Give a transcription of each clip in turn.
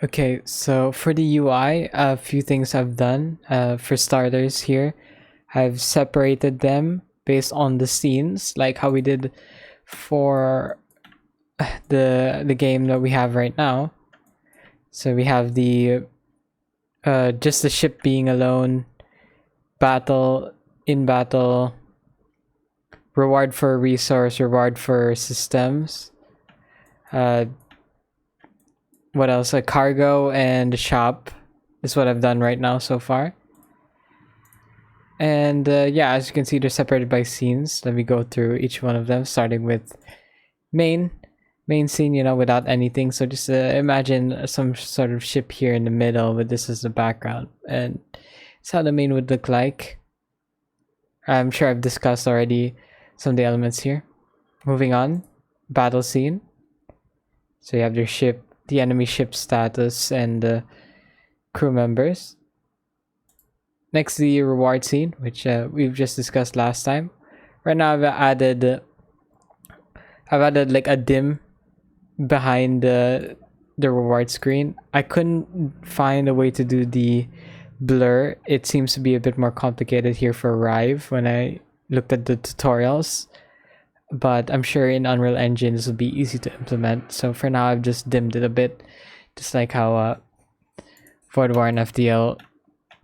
Okay, so for the UI, a few things I've done. For starters here, I've separated them based on the scenes, like how we did for the game that we have right now. So we have the just the ship being alone, battle, in battle, reward for resource, reward for systems. What else? A cargo and shop is what I've done right now so far. And yeah, as you can see, they're separated by scenes. Let me go through each one of them, starting with main scene, you know, without anything. So just imagine some sort of ship here in the middle, but this is the background, and it's how the main would look like. I'm sure I've discussed already some of the elements here. Moving on, battle scene. So you have your ship, the enemy ship status, and the crew members. Next, the reward scene, which we've just discussed last time. Right now, I've added like a dim behind the reward screen. I couldn't find a way to do the blur. It seems to be a bit more complicated here for Rive when I looked at the tutorials, but I'm sure in Unreal Engine this will be easy to implement. So for now, I've just dimmed it a bit, just like how Void War and FTL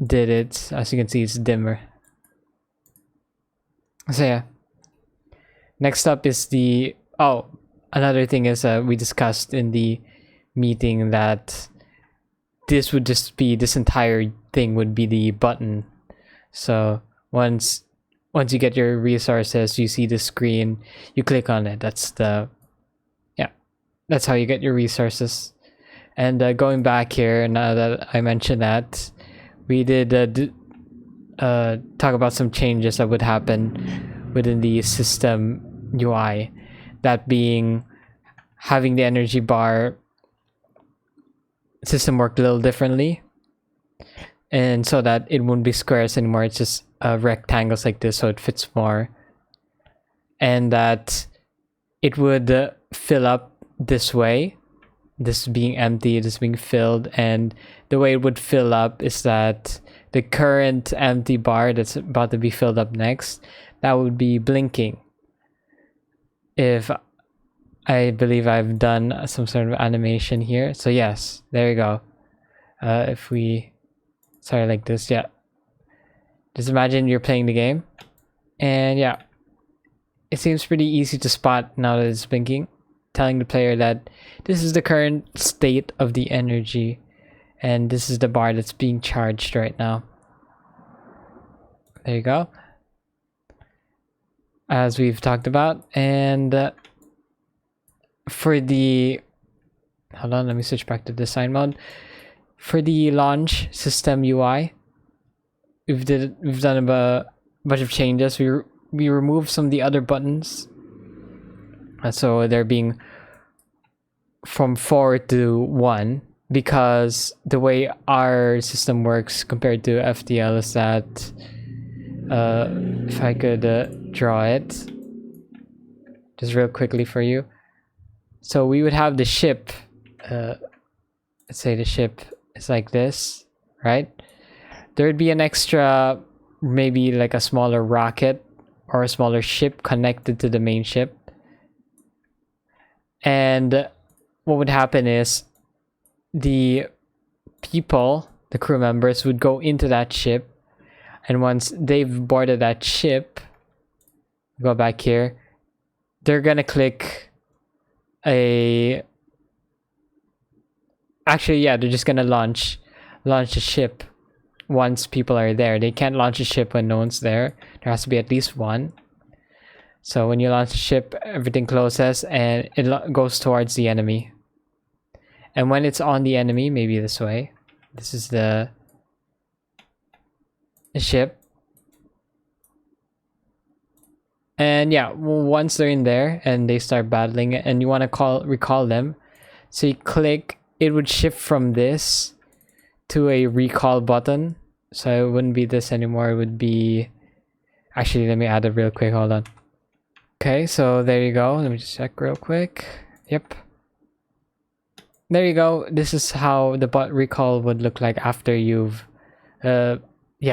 did it. As you can see, it's dimmer. So yeah, next up is the another thing is we discussed in the meeting that this would just be, this entire thing would be the button. So once you get your resources, you see the screen, you click on it. That's how you get your resources. And going back here, now that I mentioned that, we did talk about some changes that would happen within the system UI. That being having the energy bar system work a little differently, and so that it won't be squares anymore. It's just rectangles like this, so it fits more, and that it would fill up this way, this being empty, this being filled. And the way it would fill up is that the current empty bar that's about to be filled up next, that would be blinking. If I believe I've done some sort of animation here. So yes, there you go. If we like this, yeah, just imagine you're playing the game, and yeah, it seems pretty easy to spot now that it's blinking, telling the player that this is the current state of the energy, and this is the bar that's being charged right now. There you go, as we've talked about. And for the, hold on, let me switch back to design mode. For the launch system UI, we've done a bunch of changes. We removed some of the other buttons, so they're being from 4 to 1, because the way our system works compared to FTL is that if I could draw it just real quickly for you. So we would have the ship, let's say the ship is like this, right? There would be an extra, maybe like a smaller rocket or a smaller ship connected to the main ship. And what would happen is the people, the crew members, would go into that ship, and once they've boarded that ship, go back here, they're gonna click actually, yeah, they're just gonna launch the ship once people are there. They can't launch a ship when no one's there. There has to be at least one. So when you launch the ship, everything closes and it goes towards the enemy. And when it's on the enemy, maybe this way, this is the ship. And yeah, once they're in there and they start battling and you want to recall them, so you click, it would shift from this to a recall button. So it wouldn't be this anymore. It would be, actually, let me add it real quick. Hold on. Okay, so there you go. Let me just check real quick. Yep. there you go. This is how the bot recall would look like after you've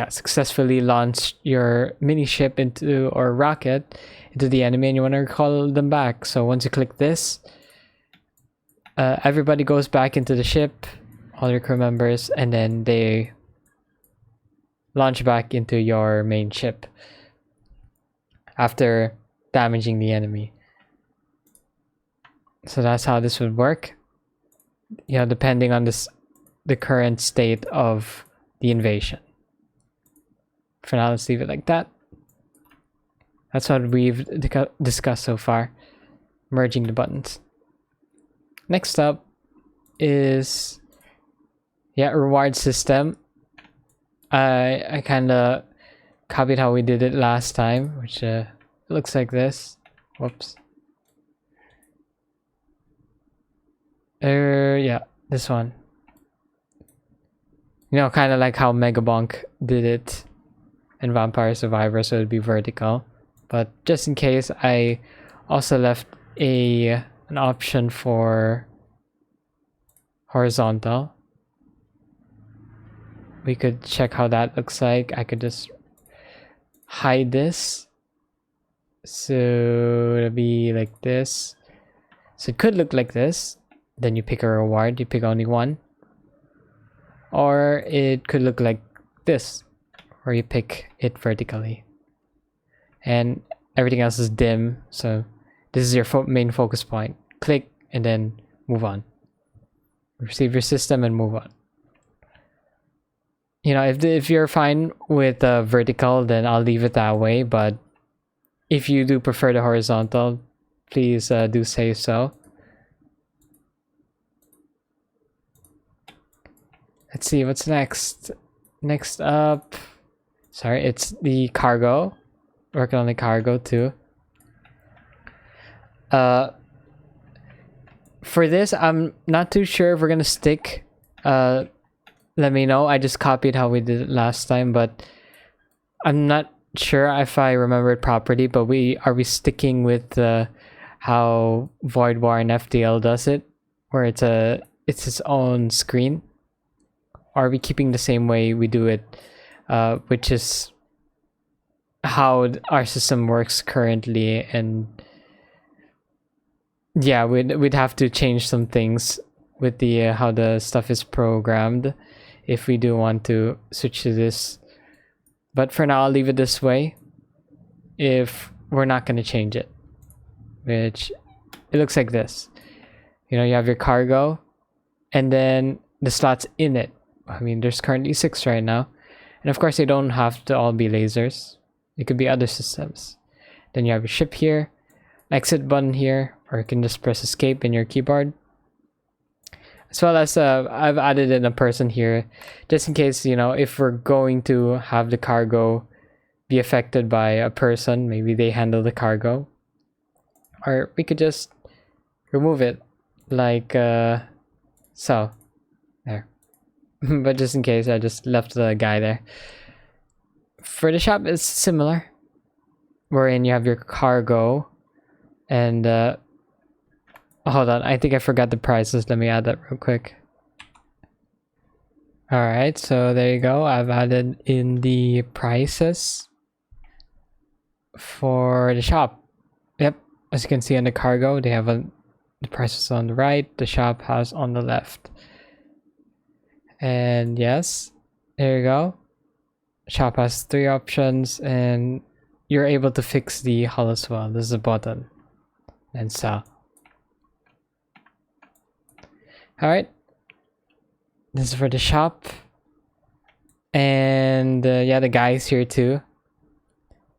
successfully launched your mini ship into, or rocket into, the enemy, and you want to recall them back. So once you click this, everybody goes back into the ship, all your crew members, and then they launch back into your main ship after damaging the enemy. So that's how this would work. You know, depending on the current state of the invasion. For now, let's leave it like that. That's what we've discussed so far. Merging the buttons. Next up is reward system. I kind of copied how we did it last time, which looks like this. Whoops. This one. You know, kind of like how Megabonk did it in Vampire Survivor, so it'd be vertical. But just in case, I also left an option for horizontal. We could check how that looks like. I could just hide this. So it'll be like this. So it could look like this. Then you pick a reward, you pick only one. Or it could look like this, where you pick it vertically. And everything else is dim, so this is your main focus point. Click and then move on. Receive your system and move on. You know, if you're fine with vertical, then I'll leave it that way. But if you do prefer the horizontal, please do say so. Let's see what's next. Next up, sorry, it's the cargo. Working on the cargo too. For this, I'm not too sure if we're gonna stick. Let me know. I just copied how we did it last time, but I'm not sure if I remember it properly. But are we sticking with how Void War and FTL does it, where it's its own screen? Or are we keeping the same way we do it, which is how our system works currently? And yeah, we'd have to change some things with the how the stuff is programmed if we do want to switch to this. But for now, I'll leave it this way if we're not going to change it, which it looks like this. You know, you have your cargo and then the slots in it. I mean, there's currently 6 right now. And of course, they don't have to all be lasers. It could be other systems. Then you have your ship here, exit button here, or you can just press escape in your keyboard. As well as I've added in a person here, just in case, you know, if we're going to have the cargo be affected by a person, maybe they handle the cargo. Or we could just remove it, like so. There. But just in case, I just left the guy there. For the shop, it's similar, wherein you have your cargo, and hold on, I think I forgot the prices. Let me add that real quick. Alright, so there you go. I've added in the prices for the shop. Yep, as you can see on the cargo, they have the prices on the right, the shop has on the left. And yes, there you go. Shop has 3 options, and you're able to fix the hull as well. This is a button and sell. Alright, this is for the shop. And yeah, the guy's here too,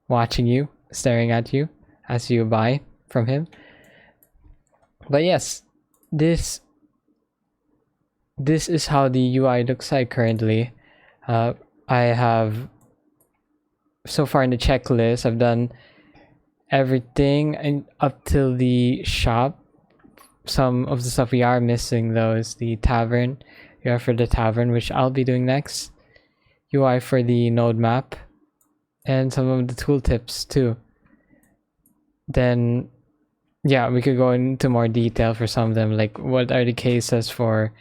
watching you, staring at you as you buy from him. But yes, this is how the UI looks like currently. I have, so far in the checklist, I've done everything and up till the shop. Some of the stuff we are missing though is the tavern. UI for the tavern, which I'll be doing next. UI for the node map, and some of the tooltips too. Then yeah, we could go into more detail for some of them, like what are the cases for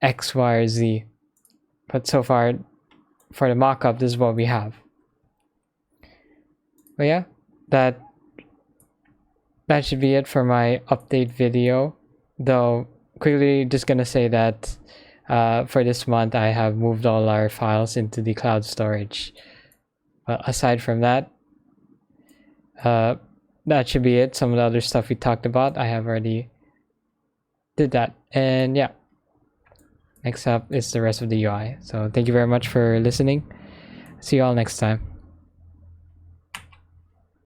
X, Y, or Z. But so far, for the mockup, this is what we have. But yeah, that should be it for my update video. Though, quickly just gonna say that for this month, I have moved all our files into the cloud storage. But aside from that, that should be it. Some of the other stuff we talked about, I have already did that. And yeah, next up is the rest of the UI. So thank you very much for listening. See you all next time.